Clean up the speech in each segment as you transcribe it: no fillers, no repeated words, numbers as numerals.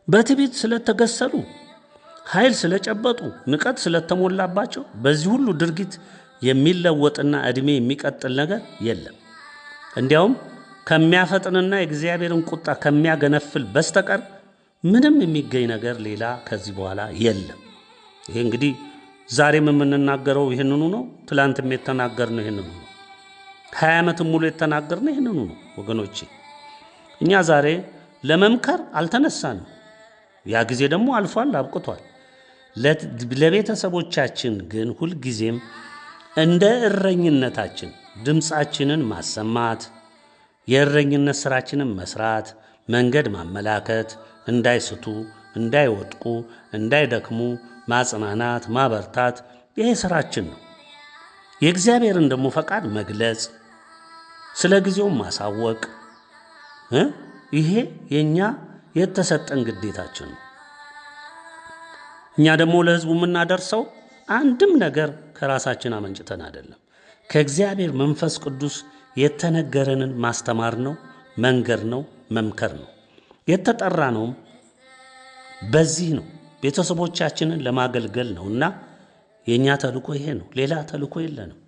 በትዕቢት ስለተገሰሉ ኃይል ስለጨበጡ ንቀት ስለተሞላባቸው በዚህ ሁሉ ድርጊት የሚለወጥና እድሜ የሚቀጥል ነገር የለም። እንዲያውም ከሚያፈጥንና የእግዚአብሔርን ቁጣ ከሚያገነፍል በስተቀር ምንም የሚገኝ ነገር ሌላ ከዚህ በኋላ የለም። ይሄ እንግዲህ ዛሬም የምንናገረው ይህንኑ ነው። ትላንትም የተናገርነው ይህንኑ ነው። 20 ዓመትም ሙሉ የተናገርነው ይህንኑ ነው። ወገኖቼ እኛ ዛሬ ለመምከር አልተነሳንም። ያ ጊዜ ደግሞ አልፏል፣ አብቅቷል። ለቤተሰቦቻችን ግን ሁልጊዜም እንደ እረኝነታችን ድምፃችንን ማሰማት፣ የእረኝነት ስራችንን መስራት፣ መንገድ ማመላከት፣ እንዳይስቱ፣ እንዳይወድቁ፣ እንዳይደክሙ ማጽናናት፣ ማበርታት ይሄ ስራችን ነው። የእግዚአብሔርን ደግሞ ፈቃድ መግለጽ፣ ስለ ጊዜው ማሳወቅ ይሄ የኛ የተሰጠን ግዴታችን ነው። እኛ ደግሞ ለህዝቡ የምናደርሰው አንድም ነገር ከራሳችን አመንጭተን አይደለም። ከእግዚአብሔር መንፈስ ቅዱስ የተነገረንን ማስተማር ነው፣ መንገር ነው፣ መምከር ነው። የተጠራ ነውም በዚህ ነው፣ ቤተሰቦቻችንን ለማገልገል ነውና የኛ ተልእኮ ይሄ ነው። ሌላ ተልእኮ የለንም።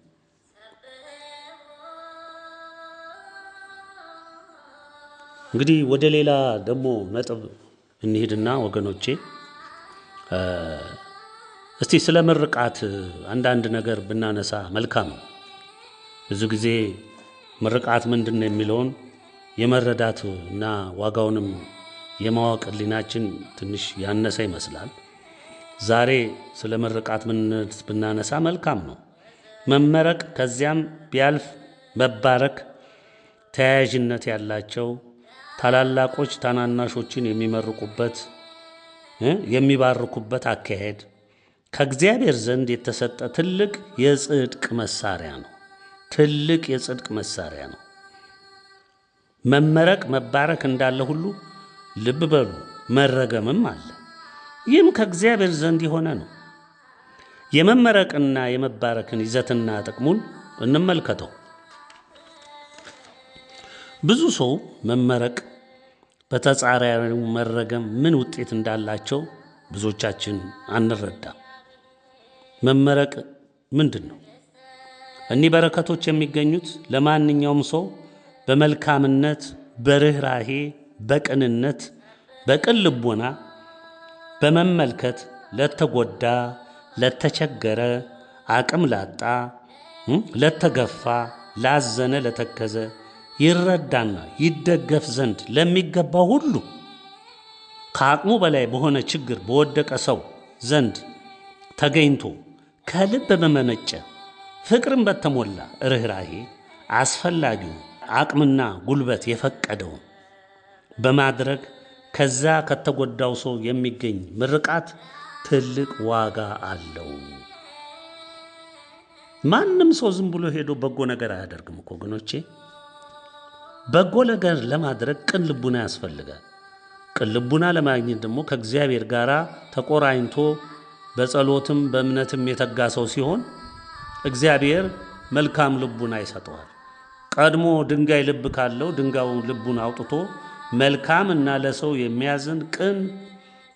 እንግዲህ ወደ ሌላ ደግሞ ነጥብ እንሂድና ወገኖቼ እስቲ ስለ ምርቃት አንዳንድ ነገር ብናነሳ መልካም ነው። ብዙ ጊዜ ምርቃት ምንድነው የሚለውን የመረዳት እና ዋጋውንም የማወቅ ህሊናችን ትንሽ ያነሰ ይመስላል። ዛሬ ስለ ምርቃት ብናነሳ መልካም ነው። መመረቅ ከዚያም ቢያልፍ መባረክ ተያያዥነት ያላቸው ታላላቆች ታናናሾችን የሚመርቁበት የሚባርኩበት አካሄድ ከእግዚአብሔር ዘንድ የተሰጠ ትልቅ የጽድቅ መሳሪያ ነው። ትልቅ የጽድቅ መሳሪያ ነው። መመረቅ መባረክ እንዳለ ሁሉ ልብ በሉ መረገምም አለ። ይህም ከእግዚአብሔር ዘንድ የሆነ ነው። የመመረቅና የመባረክን ይዘትና ጥቅሙን እንመልከተው። ብዙ ሰው መመረቅ በተጻራሪው መረገም ምን ውጤት እንዳላቸው ብዙዎቻችን አንረዳም። መመረቅ ምንድን ነው? እኒህ በረከቶች የሚገኙት ለማንኛውም ሰው በመልካምነት፣ በርህራሄ፣ በቅንነት፣ በቅን ልቦና በመመልከት ለተጎዳ፣ ለተቸገረ፣ አቅም ላጣ፣ ለተገፋ፣ ላዘነ፣ ለተከዘ ይረዳና ይደገፍ ዘንድ ለሚገባው ሁሉ ከአቅሙ በላይ በሆነ ችግር በወደቀ ሰው ዘንድ ተገኝቶ ከልብ በመነጨ ፍቅርን በተሞላ ርህራሄ አስፈላጊው አቅምና ጉልበት የፈቀደውን በማድረግ ከዛ ከተጎዳው ሰው የሚገኝ ምርቃት ትልቅ ዋጋ አለው። ማንም ሰው ዝም ብሎ ሄዶ በጎ ነገር አያደርግም እኮ ወገኖቼ። በጎ ነገር ለማድረግ ቅን ልቡና ያስፈልጋል። ቅን ልቡና ለማግኘት ደግሞ ከእግዚአብሔር ጋር ተቆራኝቶ በጸሎትም በእምነትም የተጋ ሰው ሲሆን እግዚአብሔር መልካም ልቡና ይሰጠዋል። ቀድሞ ድንጋይ ልብ ካለው ድንጋዩን ልቡን አውጥቶ መልካም እና ለሰው የሚያዝን ቅን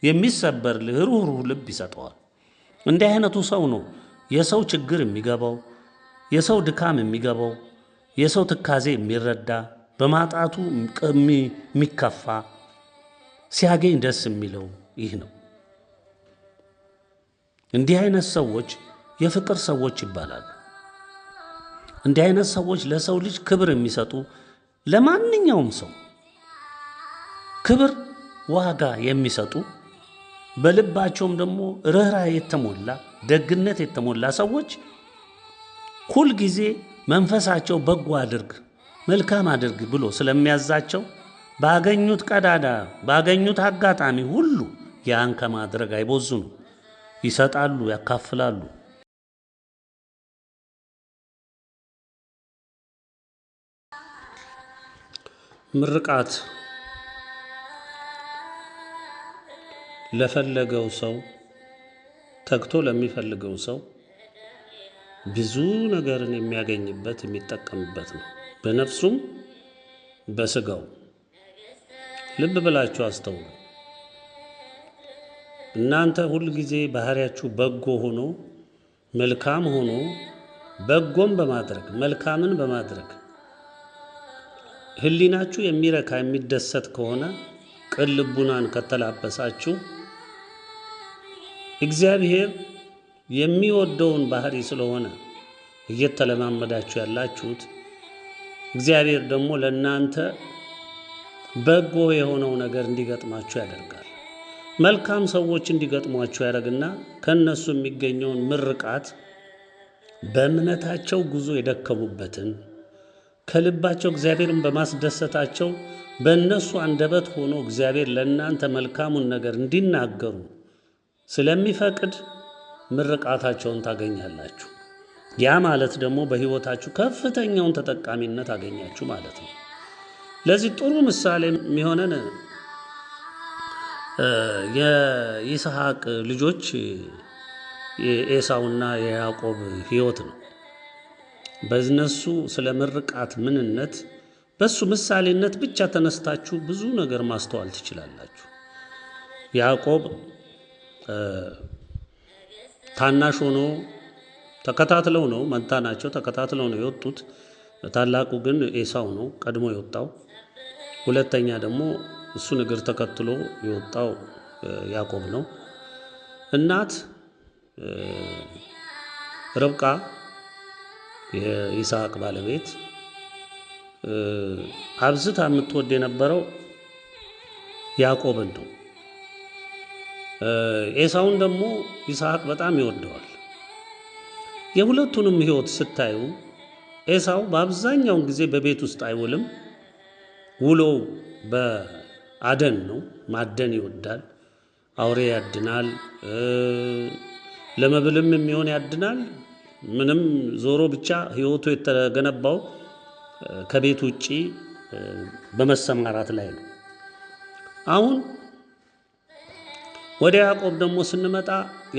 የሚሰበር ርኅሩህ ልብ ይሰጠዋል። እንዲህ አይነቱ ሰው ነው የሰው ችግር የሚገባው፣ የሰው ድካም የሚገባው፣ የሰው ትካዜ የሚረዳ፣ በማጣቱ የሚከፋ፣ ሲያገኝ ደስ የሚለው ይህ ነው። እንዲህ አይነት ሰዎች የፍቅር ሰዎች ይባላሉ። እንዲህ አይነት ሰዎች ለሰው ልጅ ክብር የሚሰጡ፣ ለማንኛውም ሰው ክብር ዋጋ የሚሰጡ፣ በልባቸውም ደግሞ ርህራሄ የተሞላ ደግነት የተሞላ ሰዎች ሁል ጊዜ መንፈሳቸው በጎ አድርግ መልካም አድርግ ብሎ ስለሚያዛቸው ባገኙት ቀዳዳ ባገኙት አጋጣሚ ሁሉ ያን ከማድረግ አይቦዙም። ይሰጣሉ፣ ያካፍላሉ። ምርቃት ለፈለገው ሰው ተግቶ ለሚፈልገው ሰው ብዙ ነገርን የሚያገኝበት የሚጠቀምበት ነው፣ በነፍሱም በስጋው። ልብ ብላችሁ አስተውሉ። እናንተ ሁል ጊዜ ባህሪያችሁ በጎ ሆኖ መልካም ሆኖ በጎም በማድረግ መልካምን በማድረግ ህሊናችሁ የሚረካ የሚደሰት ከሆነ ቅን ልቡናን ከተላበሳችሁ እግዚአብሔር የሚወደውን ባህሪ ስለሆነ እየተለማመዳችሁ ያላችሁት እግዚአብሔር ደግሞ ለእናንተ በጎ የሆነው ነገር እንዲገጥማችሁ ያደርጋል። መልካም ሰዎች እንዲገጥሟችሁ ያደርግና ከነሱ የሚገኘውን ምርቃት በእምነታቸው ጉዞ የደከሙበትን ከልባቸው እግዚአብሔርን በማስደሰታቸው በእነሱ አንደበት ሆኖ እግዚአብሔር ለእናንተ መልካሙን ነገር እንዲናገሩ ስለሚፈቅድ ምርቃታቸውን ታገኛላችሁ። ያ ማለት ደግሞ በሕይወታችሁ ከፍተኛውን ተጠቃሚነት አገኛችሁ ማለት ነው። ለዚህ ጥሩ ምሳሌ የሚሆነን የይስሐቅ ልጆች የኤሳውና የያዕቆብ ሕይወት ነው። በእነሱ ስለ ምርቃት ምንነት በሱ ምሳሌነት ብቻ ተነስታችሁ ብዙ ነገር ማስተዋል ትችላላችሁ። ያዕቆብ ታናሽ ሆኖ ተከታትለው ነው፣ መንታ ናቸው፣ ተከታትለው ነው የወጡት። ታላቁ ግን ኤሳው ነው ቀድሞ የወጣው። ሁለተኛ ደግሞ እሱን እግር ተከትሎ የወጣው ያዕቆብ ነው። እናት ርብቃ የይስሐቅ ባለቤት አብዝታ የምትወድ የነበረው ያዕቆብን ነው። ኤሳውን ደግሞ ይስሐቅ በጣም ይወደዋል። የሁለቱንም ሕይወት ስታዩ ኤሳው በአብዛኛውን ጊዜ በቤት ውስጥ አይውልም። ውሎው በአደን ነው። ማደን ይወዳል። አውሬ ያድናል። ለመብልም የሚሆን ያድናል። ምንም ዞሮ ብቻ ሕይወቱ የተገነባው ከቤት ውጪ በመሰማራት ላይ ነው። አሁን ወደ ያዕቆብ ደግሞ ስንመጣ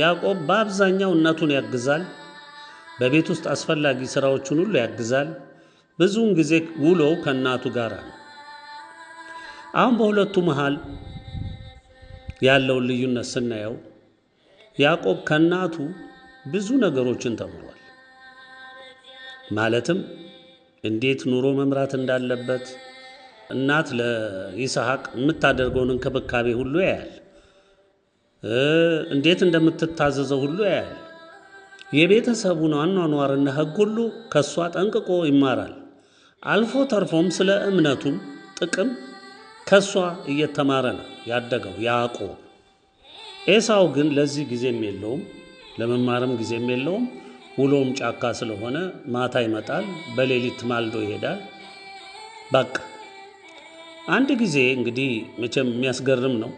ያዕቆብ በአብዛኛው እናቱን ያግዛል። በቤት ውስጥ አስፈላጊ ስራዎችን ሁሉ ያግዛል። ብዙውን ጊዜ ውሎው ከእናቱ ጋር ነው። አሁን በሁለቱ መሃል ያለውን ልዩነት ስናየው ያዕቆብ ከእናቱ ብዙ ነገሮችን ተምሯል። ማለትም እንዴት ኑሮ መምራት እንዳለበት እናት ለይስሐቅ የምታደርገውን እንክብካቤ ሁሉ ያያል። እንዴት እንደምትታዘዘው ሁሉ ያያል። የቤተሰቡን አኗኗርና ሕግ ሁሉ ከእሷ ጠንቅቆ ይማራል። አልፎ ተርፎም ስለ እምነቱም ጥቅም ከእሷ እየተማረ ነው ያደገው ያዕቆብ። ኤሳው ግን ለዚህ ጊዜም የለውም፣ ለመማርም ጊዜም የለውም። ውሎም ጫካ ስለሆነ ማታ ይመጣል፣ በሌሊት ማልዶ ይሄዳል። በቃ አንድ ጊዜ እንግዲህ መቼም የሚያስገርም ነው።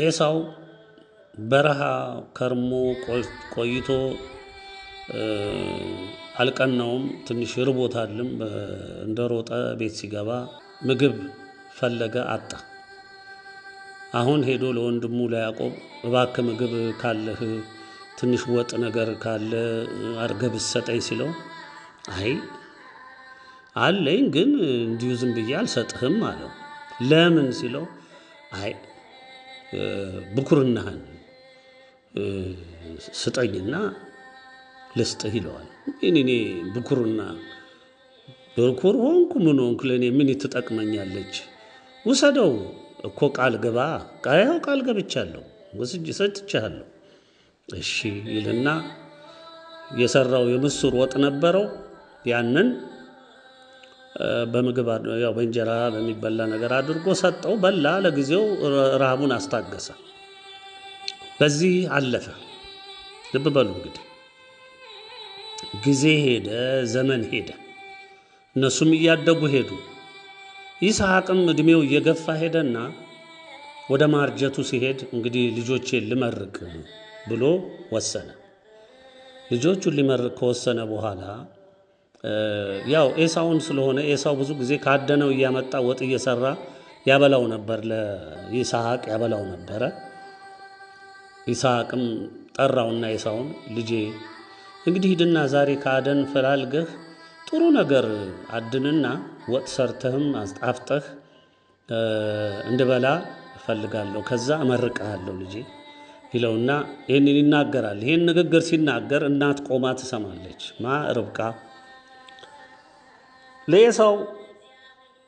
ኤሳው በረሃ ከርሞ ቆይቶ አልቀናውም። ትንሽ ርቦታልም። እንደሮጠ ቤት ሲገባ ምግብ ፈለገ፣ አጣ። አሁን ሄዶ ለወንድሙ ለያዕቆብ እባክህ ምግብ ካለህ ትንሽ ወጥ ነገር ካለ አድርገህ ብትሰጠኝ ሲለው አይ አለኝ ግን እንዲሁ ዝም ብዬ አልሰጥህም አለው። ለምን ሲለው አይ ብኩርናህን ስጠኝና ልስጥህ ይለዋል። እኔ ብኩርና ብኩር ሆንኩ ምን ሆንኩ ለእኔ ምን ትጠቅመኛለች? ውሰደው እኮ ቃል ግባ። ያው ቃል ገብቻለሁ፣ ወስጄ ሰጥቻለሁ። እሺ ይልና የሰራው የምስር ወጥ ነበረው። ያንን በምግብ ያው በእንጀራ በሚበላ ነገር አድርጎ ሰጠው፣ በላ። ለጊዜው ረሃቡን አስታገሰ። በዚህ አለፈ። ልብ በሉ እንግዲህ ጊዜ ሄደ፣ ዘመን ሄደ፣ እነሱም እያደጉ ሄዱ። ይስሐቅም እድሜው እየገፋ ሄደና ወደ ማርጀቱ ሲሄድ እንግዲህ ልጆቼን ልመርቅ ብሎ ወሰነ። ልጆቹን ሊመርቅ ከወሰነ በኋላ ያው ኤሳውን ስለሆነ ኤሳው ብዙ ጊዜ ካደነው እያመጣ ወጥ እየሰራ ያበላው ነበር፣ ለይስሐቅ ያበላው ነበረ። ይስሐቅም ጠራውና ኤሳውን ልጄ እንግዲህ ሂድና ዛሬ ከአደን ፈላልገህ ጥሩ ነገር አድንና ወጥ ሰርተህም አጣፍጠህ እንድበላ እፈልጋለሁ፣ ከዛ እመርቅሃለሁ ልጄ ይለውና ይህንን ይናገራል። ይህን ንግግር ሲናገር እናት ቆማ ትሰማለች። ርብቃ ለኤሳው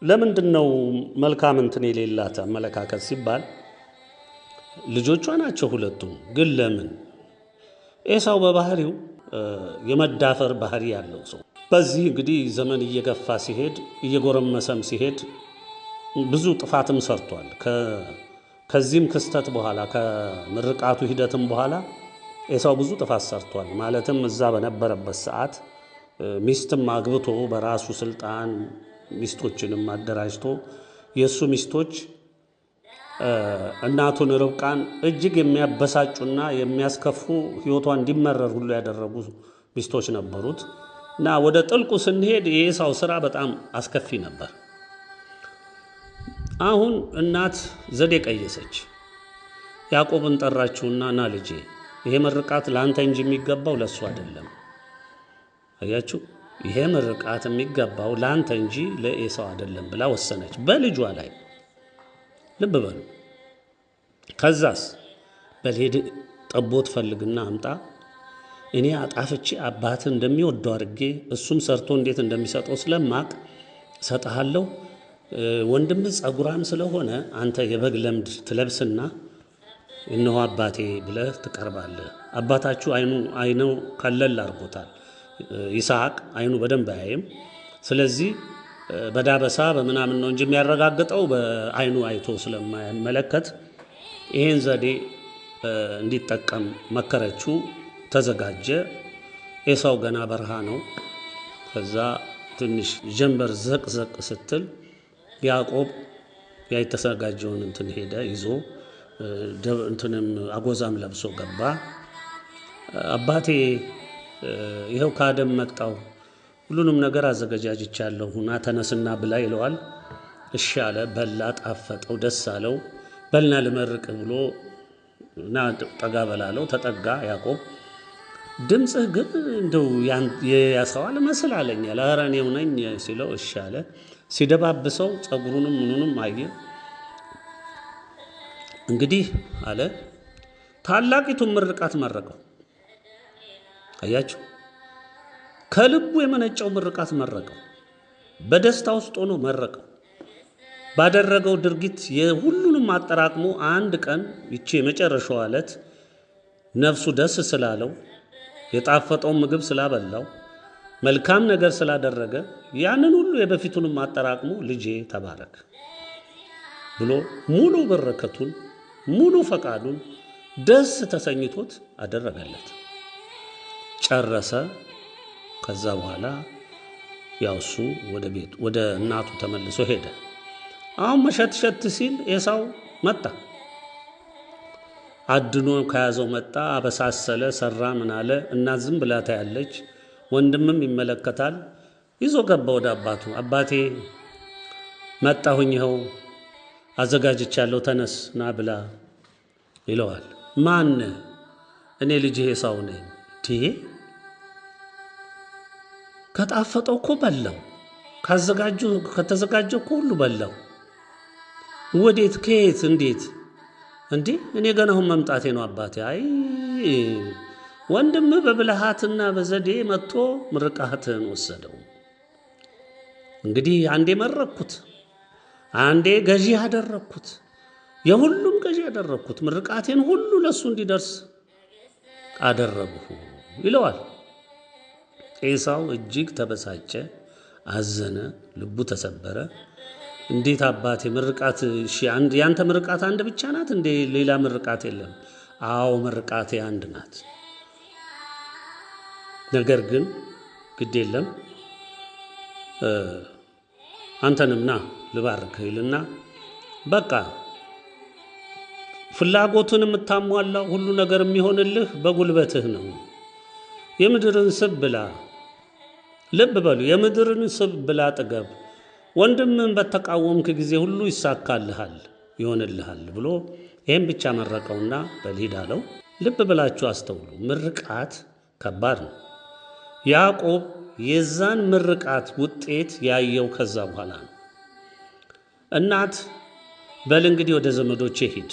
ለምንድን ነው መልካም እንትን የሌላት አመለካከት ሲባል ልጆቿ ናቸው ሁለቱም። ግን ለምን ኤሳው በባህሪው የመዳፈር ባህሪ ያለው ሰው። በዚህ እንግዲህ ዘመን እየገፋ ሲሄድ እየጎረመሰም ሲሄድ ብዙ ጥፋትም ሰርቷል። ከዚህም ክስተት በኋላ ከምርቃቱ ሂደትም በኋላ ኤሳው ብዙ ጥፋት ሰርቷል። ማለትም እዛ በነበረበት ሰዓት ሚስትም አግብቶ በራሱ ስልጣን ሚስቶችንም አደራጅቶ የእሱ ሚስቶች እናቱን ርብቃን እጅግ የሚያበሳጩና የሚያስከፉ ሕይወቷ እንዲመረር ሁሉ ያደረጉ ሚስቶች ነበሩት እና ወደ ጥልቁ ስንሄድ የኤሳው ሥራ በጣም አስከፊ ነበር። አሁን እናት ዘዴ ቀየሰች። ያዕቆብን ጠራችውና ና ልጄ፣ ይሄ ምርቃት ለአንተ እንጂ የሚገባው ለእሱ አይደለም። አያችሁ፣ ይሄ ምርቃት የሚገባው ለአንተ እንጂ ለኤሳው አይደለም ብላ ወሰነች በልጇ ላይ። ልብ በሉ። ከዛስ በልሄድ ጠቦት ፈልግና አምጣ፣ እኔ አጣፍቼ አባትህ እንደሚወደው አድርጌ እሱም ሰርቶ እንዴት እንደሚሰጠው ስለማቅ እሰጥሃለሁ። ወንድምህ ጸጉራም ስለሆነ አንተ የበግ ለምድ ትለብስና እነሆ አባቴ ብለህ ትቀርባለህ። አባታችሁ አይኑ ከለል አድርጎታል። ይስሐቅ አይኑ በደንብ አያይም። ስለዚህ በዳበሳ በምናምን ነው እንጂ የሚያረጋግጠው በአይኑ አይቶ ስለማይመለከት ይሄን ዘዴ እንዲጠቀም መከረችው። ተዘጋጀ። ኤሳው ገና በረሃ ነው። ከዛ ትንሽ ጀንበር ዘቅዘቅ ስትል ያዕቆብ ያ የተዘጋጀውን እንትን ሄደ ይዞ እንትንም አጎዛም ለብሶ ገባ። አባቴ ይኸው ከአደም መጣው፣ ሁሉንም ነገር አዘገጃጅቻለሁ፣ ና ተነስና ብላ ይለዋል። እሺ አለ። በላ፣ ጣፈጠው፣ ደስ አለው። በልና ልመርቅ ብሎ ና ጠጋ በላለው። ተጠጋ ያዕቆብ። ድምፅህ ግን እንደው ያሰዋል መስል አለኛል። ኧረ እኔው ነኝ ሲለው እሺ አለ። ሲደባብሰው ጸጉሩንም ምኑንም አየ። እንግዲህ አለ ታላቂቱን ምርቃት መረቀው። አያችሁ፣ ከልቡ የመነጨው ምርቃት መረቀው። በደስታ ውስጥ ሆኖ መረቀው። ባደረገው ድርጊት የሁሉንም አጠራቅሞ አንድ ቀን ይቺ የመጨረሻው ዕለት ነፍሱ ደስ ስላለው የጣፈጠውን ምግብ ስላበላው መልካም ነገር ስላደረገ ያንን ሁሉ የበፊቱንም አጠራቅሞ ልጄ ተባረክ ብሎ ሙሉ በረከቱን ሙሉ ፈቃዱን ደስ ተሰኝቶት አደረገለት። ጨረሰ። ከዛ በኋላ ያው እሱ ወደ ቤቱ ወደ እናቱ ተመልሶ ሄደ። አሁን መሸትሸት ሲል ኤሳው መጣ። አድኖ ከያዘው መጣ። አበሳሰለ፣ ሰራ፣ ምን አለ። እናት ዝም ብላ ታያለች። ወንድምም ይመለከታል። ይዞ ገባ ወደ አባቱ። አባቴ መጣሁኝ፣ ይኸው አዘጋጅቻለሁ፣ ተነስ ና ብላ ይለዋል። ማን? እኔ ልጅህ ኤሳው ነኝ። ከጣፈጠው እኮ በላው፣ ከተዘጋጀው እኮ ሁሉ በላው። ወዴት? ከየት? እንዴት? እንዴ እኔ ገና አሁን መምጣቴ ነው አባቴ። አይ ወንድምህ በብልሃትና በዘዴ መጥቶ ምርቃትህን ወሰደው። እንግዲህ አንዴ መረቅኩት፣ አንዴ ገዢ አደረግኩት፣ የሁሉም ገዢ አደረግኩት፣ ምርቃቴን ሁሉ ለሱ እንዲደርስ አደረግሁ ይለዋል። ኤሳው እጅግ ተበሳጨ፣ አዘነ፣ ልቡ ተሰበረ። እንዴት አባቴ ምርቃት? እሺ ያንተ ምርቃት አንድ ብቻ ናት እንዴ? ሌላ ምርቃት የለም? አዎ ምርቃቴ አንድ ናት። ነገር ግን ግድ የለም አንተንም ና ልባርክህ ይልና በቃ ፍላጎትን የምታሟላው ሁሉ ነገር የሚሆንልህ በጉልበትህ ነው። የምድርን ስብ ብላ፣ ልብ በሉ፣ የምድርን ስብ ብላ ጥገብ፣ ወንድምን በተቃወምክ ጊዜ ሁሉ ይሳካልሃል፣ ይሆንልሃል ብሎ ይህም ብቻ መረቀውና በልሂድ አለው። ልብ ብላችሁ አስተውሉ። ምርቃት ከባድ ነው። ያዕቆብ የዛን ምርቃት ውጤት ያየው ከዛ በኋላ ነው። እናት በል እንግዲህ ወደ ዘመዶቼ ሂድ፣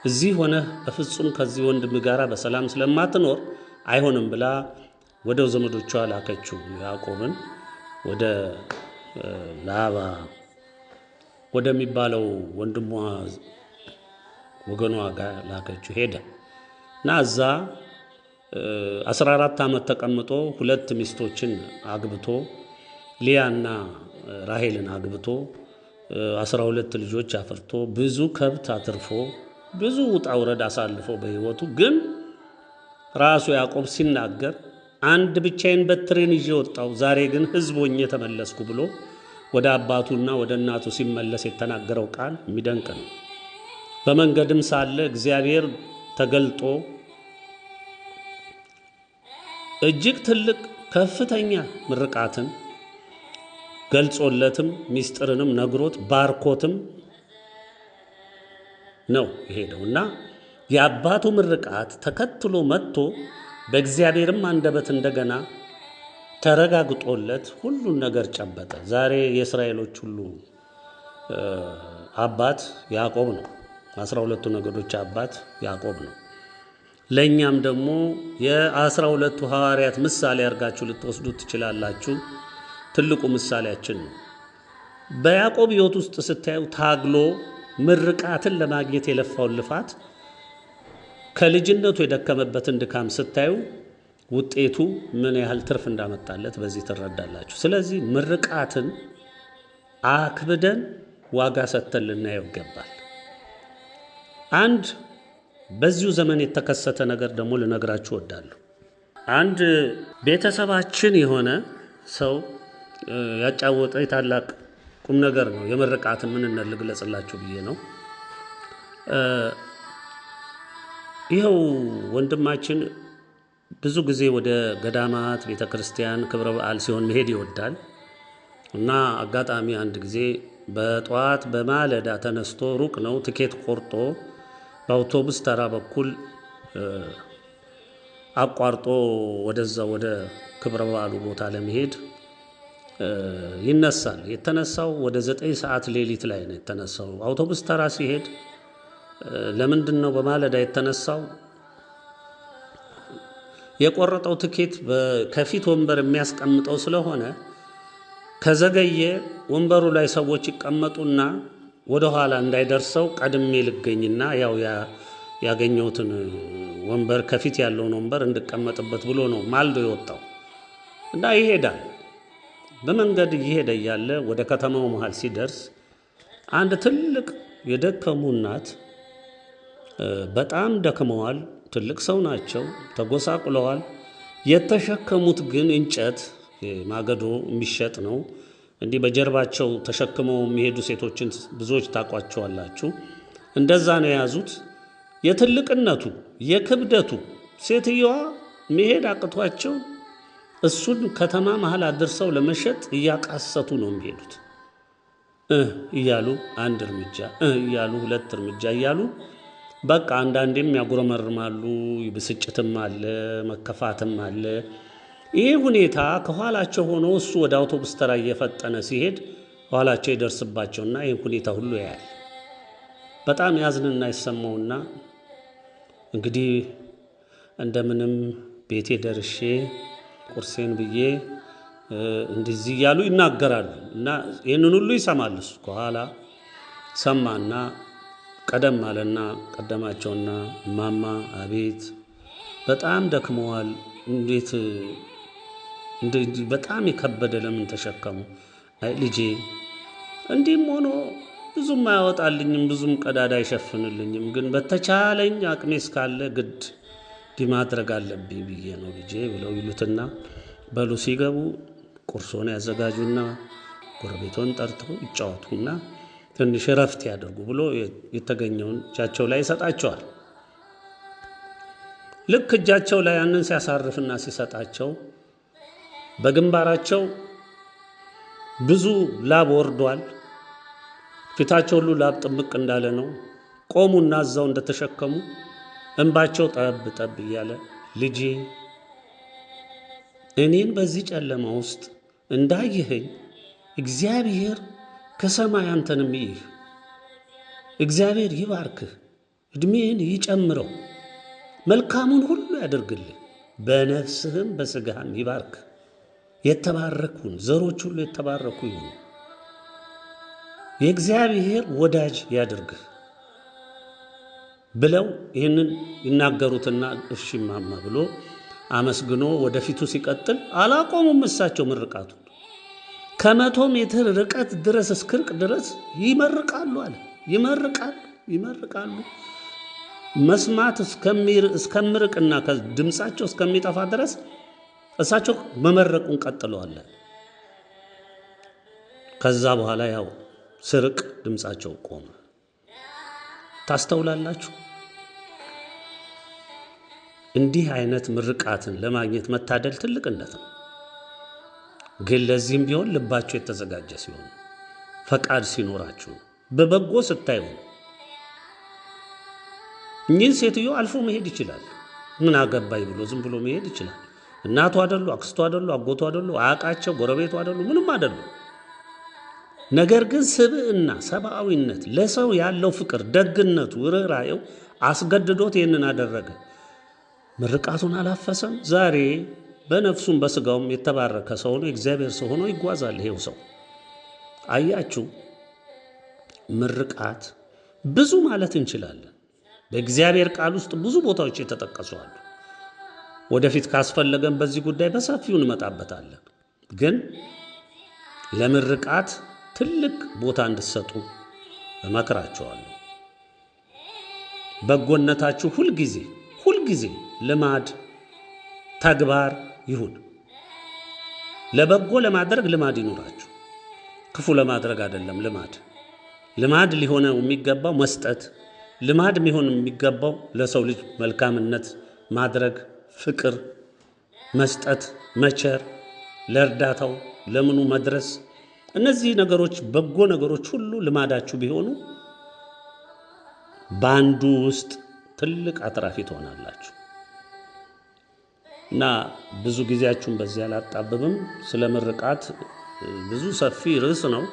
እዚህ ሆነ በፍጹም ከዚህ ወንድም ጋር በሰላም ስለማትኖር አይሆንም ብላ ወደ ዘመዶቿ ላከችው። ያዕቆብን ወደ ላባ ወደሚባለው ወንድሟ ወገኗ ጋር ላከችው። ሄደ እና እዛ 14 ዓመት ተቀምጦ 2 ሚስቶችን አግብቶ ሊያና ራሔልን አግብቶ 12 ልጆች አፍርቶ ብዙ ከብት አትርፎ ብዙ ውጣ ውረድ አሳልፎ በሕይወቱ ግን ራሱ ያዕቆብ ሲናገር አንድ ብቻዬን በትሬን ይዤ ወጣው፣ ዛሬ ግን ሕዝብ ሆኜ ተመለስኩ ብሎ ወደ አባቱና ወደ እናቱ ሲመለስ የተናገረው ቃል የሚደንቅ ነው። በመንገድም ሳለ እግዚአብሔር ተገልጦ እጅግ ትልቅ ከፍተኛ ምርቃትን ገልጾለትም ሚስጥርንም ነግሮት ባርኮትም ነው የሄደውና የአባቱ ምርቃት ተከትሎ መጥቶ በእግዚአብሔርም አንደበት እንደገና ተረጋግጦለት ሁሉን ነገር ጨበጠ። ዛሬ የእስራኤሎች ሁሉ አባት ያዕቆብ ነው። 12ቱ ነገዶች አባት ያዕቆብ ነው። ለእኛም ደግሞ የ12ቱ ሐዋርያት ምሳሌ አድርጋችሁ ልትወስዱት ትችላላችሁ። ትልቁ ምሳሌያችን ነው። በያዕቆብ ሕይወት ውስጥ ስታዩ ታግሎ ምርቃትን ለማግኘት የለፋውን ልፋት ከልጅነቱ የደከመበትን ድካም ስታዩ ውጤቱ ምን ያህል ትርፍ እንዳመጣለት በዚህ ትረዳላችሁ። ስለዚህ ምርቃትን አክብደን ዋጋ ሰጥተን ልናየው ይገባል። አንድ በዚሁ ዘመን የተከሰተ ነገር ደግሞ ልነግራችሁ እወዳለሁ። አንድ ቤተሰባችን የሆነ ሰው ያጫወጠ ታላቅ ቁም ነገር ነው። የምርቃትን ምንነት ልግለጽላችሁ ብዬ ነው። ይኸው ወንድማችን ብዙ ጊዜ ወደ ገዳማት ቤተ ክርስቲያን ክብረ በዓል ሲሆን መሄድ ይወዳል እና አጋጣሚ አንድ ጊዜ በጠዋት በማለዳ ተነስቶ ሩቅ ነው ትኬት ቆርጦ በአውቶቡስ ተራ በኩል አቋርጦ ወደዛ ወደ ክብረ በዓሉ ቦታ ለመሄድ ይነሳል። የተነሳው ወደ 9 ሰዓት ሌሊት ላይ ነው የተነሳው። አውቶቡስ ተራ ሲሄድ ለምንድን ነው በማለዳ የተነሳው? የቆረጠው ትኬት ከፊት ወንበር የሚያስቀምጠው ስለሆነ ከዘገየ ወንበሩ ላይ ሰዎች ይቀመጡና ወደ ኋላ እንዳይደርሰው ቀድሜ ልገኝና ያው ያገኘሁትን ወንበር ከፊት ያለውን ወንበር እንድቀመጥበት ብሎ ነው ማልዶ የወጣው እና ይሄዳል። በመንገድ እየሄደ እያለ ወደ ከተማው መሃል ሲደርስ አንድ ትልቅ የደከሙ እናት በጣም ደክመዋል። ትልቅ ሰው ናቸው፣ ተጎሳቁለዋል። የተሸከሙት ግን እንጨት ማገዶ የሚሸጥ ነው። እንዲህ በጀርባቸው ተሸክመው የሚሄዱ ሴቶችን ብዙዎች ታቋቸዋላችሁ። እንደዛ ነው የያዙት። የትልቅነቱ የክብደቱ ሴትየዋ መሄድ አቅቷቸው እሱን ከተማ መሃል አድርሰው ለመሸጥ እያቃሰቱ ነው የሚሄዱት። እያሉ አንድ እርምጃ እያሉ 2 እርምጃ እያሉ በቃ አንዳንዴም ያጉረመርማሉ። ብስጭትም አለ፣ መከፋትም አለ። ይሄ ሁኔታ ከኋላቸው ሆኖ እሱ ወደ አውቶቡስ ተራ እየፈጠነ ሲሄድ ኋላቸው ይደርስባቸውና ይህን ሁኔታ ሁሉ ያያል። በጣም ያዝንና ይሰማውና እንግዲህ እንደምንም ቤቴ ደርሼ ቁርሴን ብዬ እንደዚህ እያሉ ይናገራሉ እና ይህንን ሁሉ ይሰማል። እሱ ከኋላ ሰማና ቀደም አለና ቀደማቸውና ማማ አቤት በጣም ደክመዋል፣ እንዴት በጣም የከበደ ለምን ተሸከሙ? አይ ልጄ እንዲህም ሆኖ ብዙም አያወጣልኝም፣ ብዙም ቀዳዳ አይሸፍንልኝም፣ ግን በተቻለኝ አቅሜ እስካለ ግድ ማድረግ አለብኝ ብዬ ነው ልጄ ብለው ይሉትና በሉ ሲገቡ ቁርሶን ያዘጋጁና ጎረቤቶን ጠርተው ይጫወቱና ትንሽ ረፍት ያደርጉ ብሎ የተገኘውን እጃቸው ላይ ይሰጣቸዋል። ልክ እጃቸው ላይ ያንን ሲያሳርፍና ሲሰጣቸው በግንባራቸው ብዙ ላብ ወርዷል። ፊታቸው ሁሉ ላብ ጥምቅ እንዳለ ነው። ቆሙና እዛው እንደተሸከሙ እንባቸው ጠብ ጠብ እያለ ልጄ እኔን በዚህ ጨለማ ውስጥ እንዳየኸኝ እግዚአብሔር ከሰማይ አንተንም ይህ እግዚአብሔር ይባርክህ፣ ዕድሜን ይጨምረው፣ መልካሙን ሁሉ ያደርግልህ፣ በነፍስህም በሥጋህም ይባርክ፣ የተባረኩን ዘሮች ሁሉ የተባረኩ ይሁኑ፣ የእግዚአብሔር ወዳጅ ያድርግህ ብለው ይህንን ይናገሩትና እሺ ማማ ብሎ አመስግኖ ወደፊቱ ሲቀጥል አላቆሙም። እሳቸው ምርቃቱ ከ100 ሜትር ርቀት ድረስ እስክርቅ ድረስ ይመርቃሉ አለ። ይመርቃሉ መስማት እስከምርቅና ድምፃቸው እስከሚጠፋ ድረስ እሳቸው መመረቁን ቀጥለዋል። ከዛ በኋላ ያው ስርቅ ድምፃቸው ቆመ። ታስተውላላችሁ? እንዲህ አይነት ምርቃትን ለማግኘት መታደል ትልቅነት ነው። ግን ለዚህም ቢሆን ልባችሁ የተዘጋጀ ሲሆን ፈቃድ ሲኖራችሁ በበጎ ስታዩ እኚህ ሴትዮ አልፎ መሄድ ይችላል። ምን አገባኝ ብሎ ዝም ብሎ መሄድ ይችላል። እናቱ አይደሉ፣ አክስቱ አይደሉ፣ አጎቱ አይደሉ፣ አያቃቸው፣ ጎረቤቱ አይደሉ፣ ምንም አይደሉ። ነገር ግን ስብዕና፣ ሰብአዊነት፣ ለሰው ያለው ፍቅር፣ ደግነቱ፣ ርኅራኄው አስገድዶት ይህንን አደረገ። ምርቃቱን አላፈሰም። ዛሬ በነፍሱም በስጋውም የተባረከ ሰው ሆኖ የእግዚአብሔር ሰው ሆኖ ይጓዛል። ይሄው ሰው አያችሁ፣ ምርቃት ብዙ ማለት እንችላለን። በእግዚአብሔር ቃል ውስጥ ብዙ ቦታዎች የተጠቀሱ አሉ። ወደፊት ካስፈለገን በዚህ ጉዳይ በሰፊው እንመጣበታለን። ግን ለምርቃት ትልቅ ቦታ እንድትሰጡ እመክራችኋለሁ። በጎነታችሁ ሁልጊዜ ልማድ ተግባር ይሁን። ለበጎ ለማድረግ ልማድ ይኑራችሁ። ክፉ ለማድረግ አይደለም። ልማድ ሊሆነው የሚገባው መስጠት፣ ልማድ ሊሆን የሚገባው ለሰው ልጅ መልካምነት ማድረግ፣ ፍቅር መስጠት፣ መቸር፣ ለእርዳታው ለምኑ መድረስ። እነዚህ ነገሮች በጎ ነገሮች ሁሉ ልማዳችሁ ቢሆኑ በአንዱ ውስጥ ትልቅ አትራፊ ትሆናላችሁ። እና ብዙ ጊዜያችሁን በዚህ አላጣብብም። ስለ ምርቃት ብዙ ሰፊ ርዕስ ነው።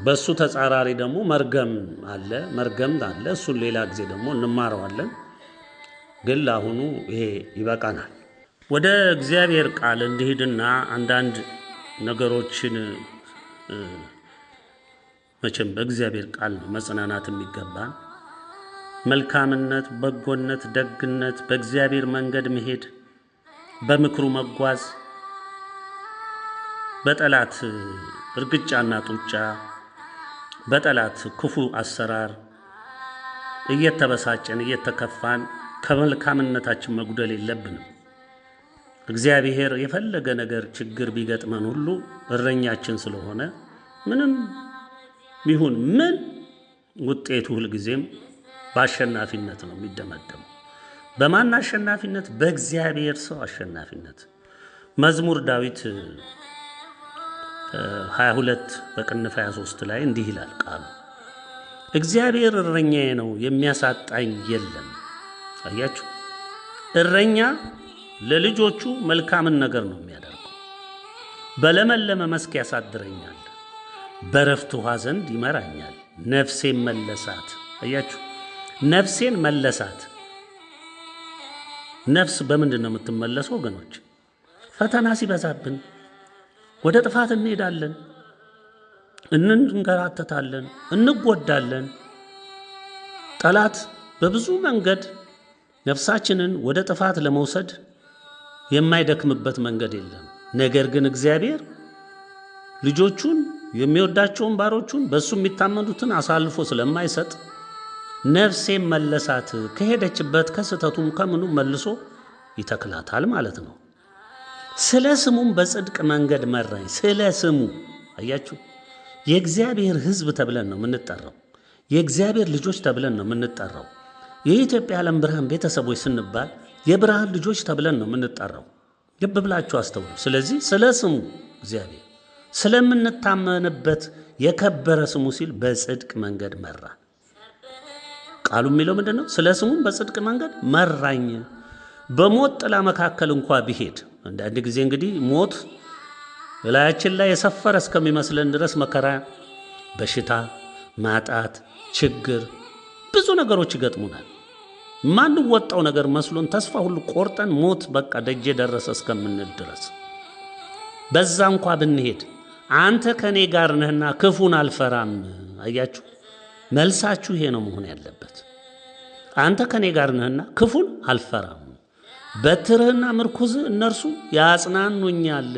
በሱ ተጻራሪ ደግሞ መርገም አለ። እሱን ሌላ ጊዜ ደግሞ እንማረዋለን። ግን ለአሁኑ ይሄ ይበቃናል። ወደ እግዚአብሔር ቃል እንዲሄድና አንዳንድ ነገሮችን መቼም በእግዚአብሔር ቃል ነው መጽናናት የሚገባን። መልካምነት፣ በጎነት፣ ደግነት፣ በእግዚአብሔር መንገድ መሄድ፣ በምክሩ መጓዝ፣ በጠላት እርግጫና ጡጫ፣ በጠላት ክፉ አሰራር እየተበሳጨን እየተከፋን ከመልካምነታችን መጉደል የለብንም። እግዚአብሔር የፈለገ ነገር ችግር ቢገጥመን ሁሉ እረኛችን ስለሆነ ምንም ቢሆን ምን ውጤቱ ሁልጊዜም በአሸናፊነት ነው የሚደመደመው። በማን አሸናፊነት? በእግዚአብሔር ሰው አሸናፊነት። መዝሙር ዳዊት 22 በቅንፍ 23 ላይ እንዲህ ይላል ቃሉ፣ እግዚአብሔር እረኛዬ ነው የሚያሳጣኝ የለም። አያችሁ፣ እረኛ ለልጆቹ መልካምን ነገር ነው የሚያደርገው። በለመለመ መስክ ያሳድረኛል፣ በረፍት ውሃ ዘንድ ይመራኛል። ነፍሴን መለሳት። አያችሁ፣ ነፍሴን መለሳት። ነፍስ በምንድን ነው የምትመለሰው ወገኖች? ፈተና ሲበዛብን ወደ ጥፋት እንሄዳለን፣ እንንገራተታለን፣ እንጎዳለን። ጠላት በብዙ መንገድ ነፍሳችንን ወደ ጥፋት ለመውሰድ የማይደክምበት መንገድ የለም። ነገር ግን እግዚአብሔር ልጆቹን የሚወዳቸውን ባሮቹን በእሱ የሚታመኑትን አሳልፎ ስለማይሰጥ ነፍሴን መለሳት፣ ከሄደችበት ከስተቱም ከምኑ መልሶ ይተክላታል ማለት ነው። ስለ ስሙም በጽድቅ መንገድ መራኝ። ስለ ስሙ አያችሁ፣ የእግዚአብሔር ሕዝብ ተብለን ነው የምንጠራው። የእግዚአብሔር ልጆች ተብለን ነው የምንጠራው። የኢትዮጵያ ዓለም ብርሃን ቤተሰቦች ስንባል የብርሃን ልጆች ተብለን ነው የምንጠራው። ልብ ብላችሁ አስተውሉ። ስለዚህ ስለ ስሙ እግዚአብሔር ስለምንታመንበት የከበረ ስሙ ሲል በጽድቅ መንገድ መራን። ቃሉ የሚለው ምንድን ነው? ስለ ስሙም በጽድቅ መንገድ መራኝ። በሞት ጥላ መካከል እንኳ ቢሄድ፣ አንዳንድ ጊዜ እንግዲህ ሞት በላያችን ላይ የሰፈረ እስከሚመስለን ድረስ መከራ፣ በሽታ፣ ማጣት፣ ችግር፣ ብዙ ነገሮች ይገጥሙናል። ማንወጣው ነገር መስሎን ተስፋ ሁሉ ቆርጠን ሞት በቃ ደጄ ደረሰ እስከምንል ድረስ በዛ እንኳ ብንሄድ አንተ ከኔ ጋር ነህና ክፉን አልፈራም። አያችሁ፣ መልሳችሁ ይሄ ነው መሆን ያለበት። አንተ ከኔ ጋር ነህና ክፉን አልፈራም፣ በትርህና ምርኩዝህ እነርሱ ያጽናኑኛል።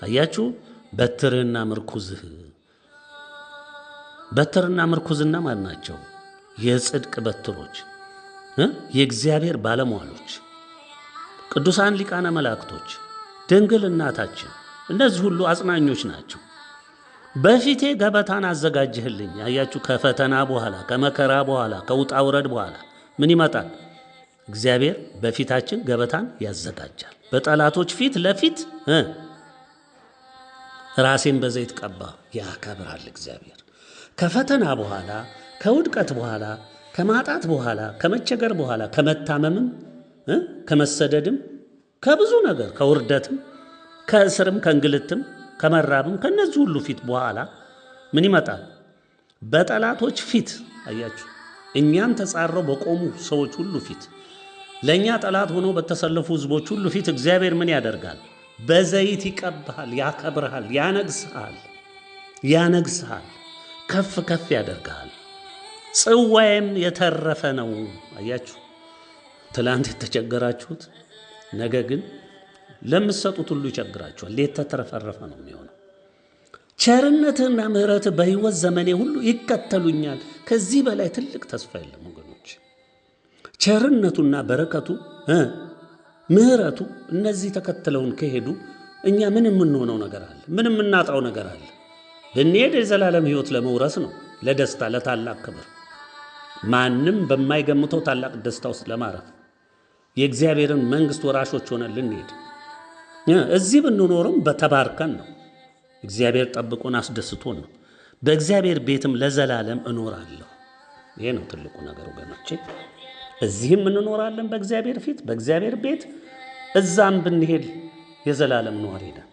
አያችሁ፣ በትርህና ምርኩዝህ። በትርና ምርኩዝና ማን ናቸው? የጽድቅ በትሮች፣ የእግዚአብሔር ባለሟሎች፣ ቅዱሳን ሊቃነ መላእክቶች፣ ድንግል እናታችን፣ እነዚህ ሁሉ አጽናኞች ናቸው። በፊቴ ገበታን አዘጋጅህልኝ። አያችሁ፣ ከፈተና በኋላ ከመከራ በኋላ ከውጣ ውረድ በኋላ ምን ይመጣል? እግዚአብሔር በፊታችን ገበታን ያዘጋጃል። በጠላቶች ፊት ለፊት ራሴን በዘይት ቀባ፣ ያከብራል እግዚአብሔር። ከፈተና በኋላ ከውድቀት በኋላ ከማጣት በኋላ ከመቸገር በኋላ ከመታመምም ከመሰደድም ከብዙ ነገር ከውርደትም ከእስርም ከእንግልትም ከመራብም ከነዚህ ሁሉ ፊት በኋላ ምን ይመጣል? በጠላቶች ፊት አያችሁ፣ እኛን ተጻረው በቆሙ ሰዎች ሁሉ ፊት፣ ለእኛ ጠላት ሆኖ በተሰለፉ ሕዝቦች ሁሉ ፊት እግዚአብሔር ምን ያደርጋል? በዘይት ይቀባሃል፣ ያከብርሃል፣ ያነግስሃል፣ ከፍ ከፍ ያደርግሃል። ጽዋዬም የተረፈ ነው። አያችሁ፣ ትላንት የተቸገራችሁት ነገ ግን ለምትሰጡት ሁሉ ይቸግራችኋል። የተትረፈረፈ ነው የሚሆነው። ቸርነትህና ምሕረትህ በሕይወት ዘመኔ ሁሉ ይከተሉኛል። ከዚህ በላይ ትልቅ ተስፋ የለም ወገኖች። ቸርነቱና በረከቱ ምሕረቱ እነዚህ ተከትለውን ከሄዱ እኛ ምን የምንሆነው ነገር አለ? ምን የምናጣው ነገር አለ? ብንሄድ የዘላለም ሕይወት ለመውረስ ነው፣ ለደስታ፣ ለታላቅ ክብር፣ ማንም በማይገምተው ታላቅ ደስታ ውስጥ ለማረፍ የእግዚአብሔርን መንግሥት ወራሾች ሆነን ልንሄድ። እዚህ ብንኖርም በተባርከን ነው። እግዚአብሔር ጠብቆን አስደስቶን ነው። በእግዚአብሔር ቤትም ለዘላለም እኖራለሁ። ይሄ ነው ትልቁ ነገር ወገኖቼ። እዚህም እንኖራለን በእግዚአብሔር ፊት በእግዚአብሔር ቤት፣ እዛም ብንሄድ የዘላለም ኗሪ ነን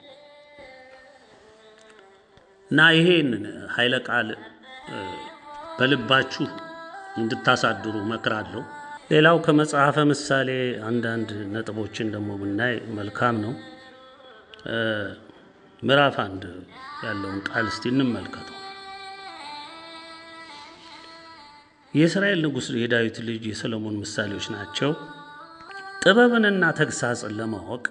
እና ይሄን ኃይለ ቃል በልባችሁ እንድታሳድሩ መክራለሁ። ሌላው ከመጽሐፈ ምሳሌ አንዳንድ ነጥቦችን ደግሞ ብናይ መልካም ነው። ምዕራፍ 1 ያለውን ቃል እስቲ እንመልከተው። የእስራኤል ንጉሥ የዳዊት ልጅ የሰሎሞን ምሳሌዎች ናቸው። ጥበብንና ተግሳጽን ለማወቅ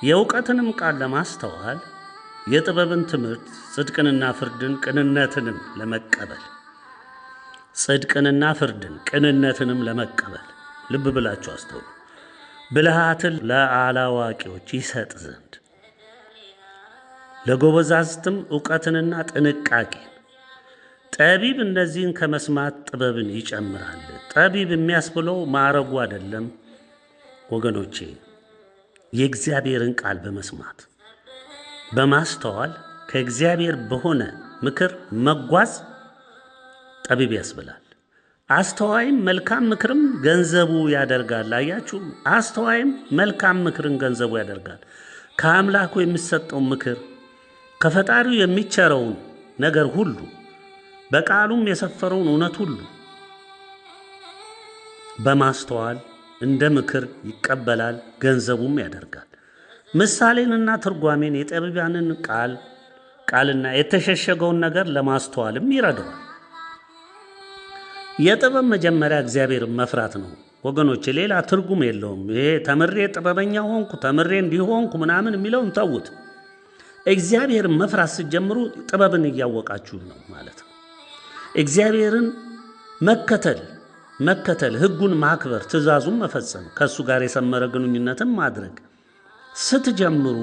የእውቀትንም ቃል ለማስተዋል የጥበብን ትምህርት ጽድቅንና ፍርድን ቅንነትንም ለመቀበል ጽድቅንና ፍርድን ቅንነትንም ለመቀበል ልብ ብላችሁ አስተውሉ። ብልሃትን ለአላዋቂዎች ይሰጥ ዘንድ ለጎበዛዝትም እውቀትንና ጥንቃቄን። ጠቢብ እነዚህን ከመስማት ጥበብን ይጨምራል። ጠቢብ የሚያስብለው ማዕረጉ አይደለም ወገኖቼ፣ የእግዚአብሔርን ቃል በመስማት በማስተዋል ከእግዚአብሔር በሆነ ምክር መጓዝ ጠቢብ ያስብላል። አስተዋይም መልካም ምክርም ገንዘቡ ያደርጋል። አያችሁ፣ አስተዋይም መልካም ምክርን ገንዘቡ ያደርጋል። ከአምላኩ የሚሰጠውን ምክር፣ ከፈጣሪው የሚቸረውን ነገር ሁሉ፣ በቃሉም የሰፈረውን እውነት ሁሉ በማስተዋል እንደ ምክር ይቀበላል፣ ገንዘቡም ያደርጋል። ምሳሌንና ትርጓሜን የጠቢባንን ቃልና የተሸሸገውን ነገር ለማስተዋልም ይረዳዋል። የጥበብ መጀመሪያ እግዚአብሔርን መፍራት ነው ወገኖች፣ ሌላ ትርጉም የለውም። ይሄ ተምሬ ጥበበኛ ሆንኩ ተምሬ እንዲሆንኩ ምናምን የሚለውን ተዉት። እግዚአብሔርን መፍራት ስትጀምሩ ጥበብን እያወቃችሁ ነው ማለት ነው። እግዚአብሔርን መከተል፣ ሕጉን ማክበር፣ ትእዛዙን መፈጸም፣ ከእሱ ጋር የሰመረ ግንኙነትን ማድረግ ስትጀምሩ፣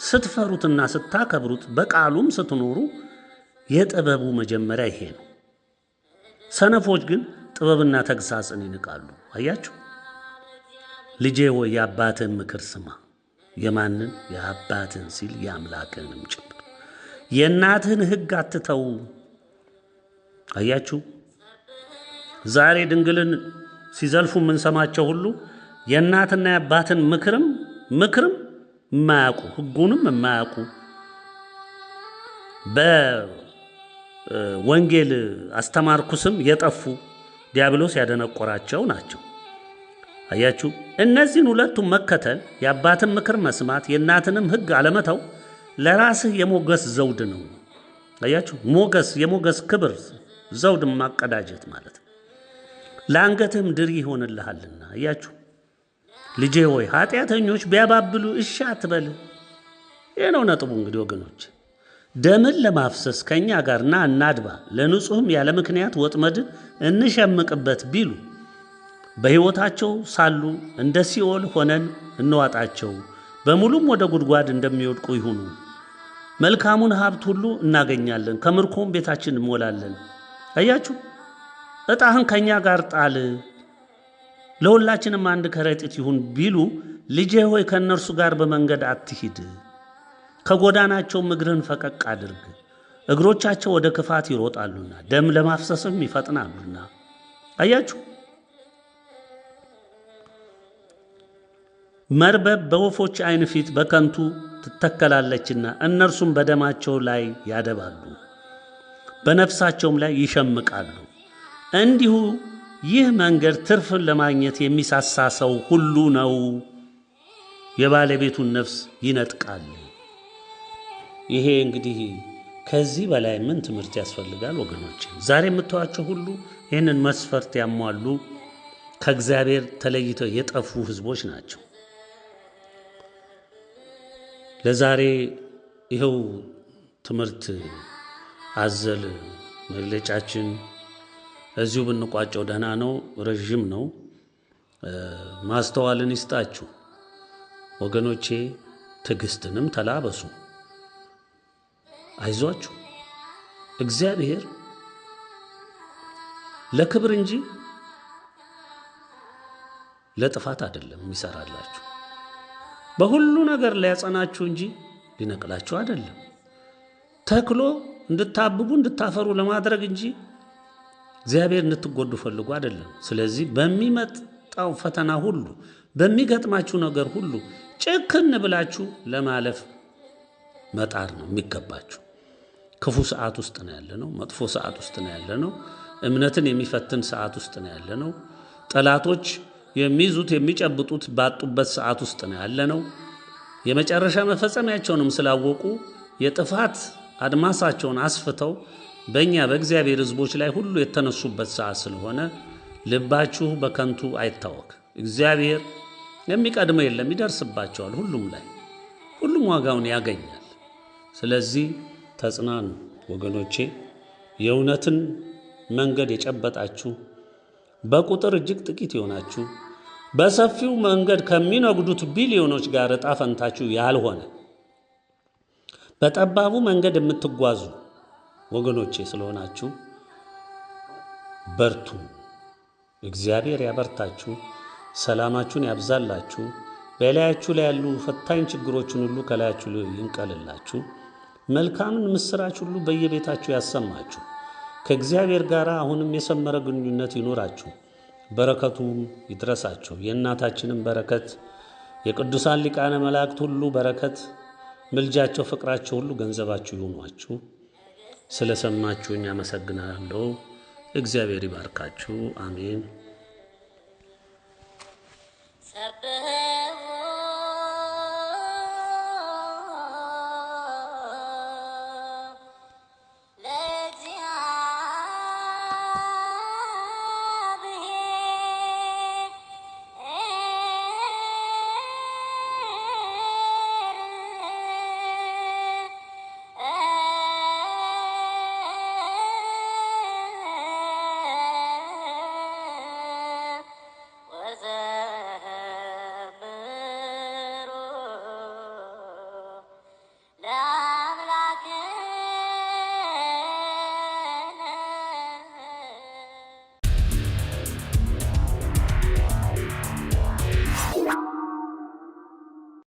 ስትፈሩትና ስታከብሩት፣ በቃሉም ስትኖሩ የጥበቡ መጀመሪያ ይሄ ነው። ሰነፎች ግን ጥበብና ተግሳጽን ይንቃሉ። አያችሁ፣ ልጄ ሆይ የአባትህን ምክር ስማ። የማንን? የአባትህን ሲል የአምላክህንም ጭምር። የእናትህን ሕግ አትተው። አያችሁ፣ ዛሬ ድንግልን ሲዘልፉ የምንሰማቸው ሁሉ የእናትና የአባትን ምክርም የማያውቁ ሕጉንም የማያውቁ ወንጌል አስተማርኩ ስም የጠፉ ዲያብሎስ ያደነቆራቸው ናቸው። አያችሁ፣ እነዚህን ሁለቱም መከተል፣ የአባትን ምክር መስማት፣ የእናትንም ሕግ አለመተው ለራስህ የሞገስ ዘውድ ነው። አያችሁ፣ ሞገስ፣ የሞገስ ክብር ዘውድ ማቀዳጀት ማለት ነው። ለአንገትህም ድሪ ይሆንልሃልና። አያችሁ ልጄ ሆይ ኃጢአተኞች ቢያባብሉ እሺ አትበል። ይህ ነው ነጥቡ። እንግዲህ ወገኖች ደምን ለማፍሰስ ከእኛ ጋር ና እናድባ፣ ለንጹሕም ያለ ምክንያት ወጥመድን እንሸምቅበት ቢሉ በሕይወታቸው ሳሉ እንደ ሲኦል ሆነን እንዋጣቸው፣ በሙሉም ወደ ጉድጓድ እንደሚወድቁ ይሁኑ። መልካሙን ሀብት ሁሉ እናገኛለን፣ ከምርኮም ቤታችን እንሞላለን። አያችሁ ዕጣህን ከእኛ ጋር ጣል፣ ለሁላችንም አንድ ከረጢት ይሁን ቢሉ ልጄ ሆይ ከእነርሱ ጋር በመንገድ አትሂድ፣ ከጎዳናቸው እግርህን ፈቀቅ አድርግ። እግሮቻቸው ወደ ክፋት ይሮጣሉና ደም ለማፍሰስም ይፈጥናሉና። አያችሁ መርበብ በወፎች ዓይን ፊት በከንቱ ትተከላለችና እነርሱም በደማቸው ላይ ያደባሉ፣ በነፍሳቸውም ላይ ይሸምቃሉ። እንዲሁ ይህ መንገድ ትርፍን ለማግኘት የሚሳሳ ሰው ሁሉ ነው፣ የባለቤቱን ነፍስ ይነጥቃል። ይሄ እንግዲህ ከዚህ በላይ ምን ትምህርት ያስፈልጋል ወገኖች? ዛሬ የምታዩቸው ሁሉ ይህንን መስፈርት ያሟሉ ከእግዚአብሔር ተለይተው የጠፉ ሕዝቦች ናቸው። ለዛሬ ይኸው ትምህርት አዘል መግለጫችን እዚሁ ብንቋጨው ደህና ነው። ረዥም ነው። ማስተዋልን ይስጣችሁ ወገኖቼ። ትዕግስትንም ተላበሱ። አይዟችሁ። እግዚአብሔር ለክብር እንጂ ለጥፋት አይደለም የሚሰራላችሁ። በሁሉ ነገር ሊያጸናችሁ እንጂ ሊነቅላችሁ አይደለም። ተክሎ እንድታብቡ እንድታፈሩ ለማድረግ እንጂ እግዚአብሔር እንድትጎዱ ፈልጎ አይደለም። ስለዚህ በሚመጣው ፈተና ሁሉ በሚገጥማችሁ ነገር ሁሉ ጭክን ብላችሁ ለማለፍ መጣር ነው የሚገባችሁ። ክፉ ሰዓት ውስጥ ነው ያለነው። መጥፎ ሰዓት ውስጥ ነው ያለነው። እምነትን የሚፈትን ሰዓት ውስጥ ነው ያለነው። ጠላቶች የሚይዙት የሚጨብጡት ባጡበት ሰዓት ውስጥ ነው ያለነው። የመጨረሻ መፈጸሚያቸውንም ስላወቁ የጥፋት አድማሳቸውን አስፍተው በእኛ በእግዚአብሔር ሕዝቦች ላይ ሁሉ የተነሱበት ሰዓት ስለሆነ ልባችሁ በከንቱ አይታወክ። እግዚአብሔር የሚቀድመው የለም፣ ይደርስባቸዋል። ሁሉም ላይ ሁሉም ዋጋውን ያገኛል። ስለዚህ ተጽናኑ ወገኖቼ። የእውነትን መንገድ የጨበጣችሁ በቁጥር እጅግ ጥቂት የሆናችሁ በሰፊው መንገድ ከሚነጉዱት ቢሊዮኖች ጋር ዕጣ ፈንታችሁ ያልሆነ በጠባቡ መንገድ የምትጓዙ ወገኖቼ ስለሆናችሁ በርቱ። እግዚአብሔር ያበርታችሁ፣ ሰላማችሁን ያብዛላችሁ፣ በላያችሁ ላይ ያሉ ፈታኝ ችግሮችን ሁሉ ከላያችሁ ላይ ይንቀልላችሁ፣ መልካምን ምስራች ሁሉ በየቤታችሁ ያሰማችሁ፣ ከእግዚአብሔር ጋር አሁንም የሰመረ ግንኙነት ይኖራችሁ፣ በረከቱም ይድረሳችሁ። የእናታችንን በረከት የቅዱሳን ሊቃነ መላእክት ሁሉ በረከት ምልጃቸው፣ ፍቅራቸው ሁሉ ገንዘባችሁ ይሁኗችሁ። ስለሰማችሁኝ አመሰግናለሁ። እግዚአብሔር ይባርካችሁ። አሜን።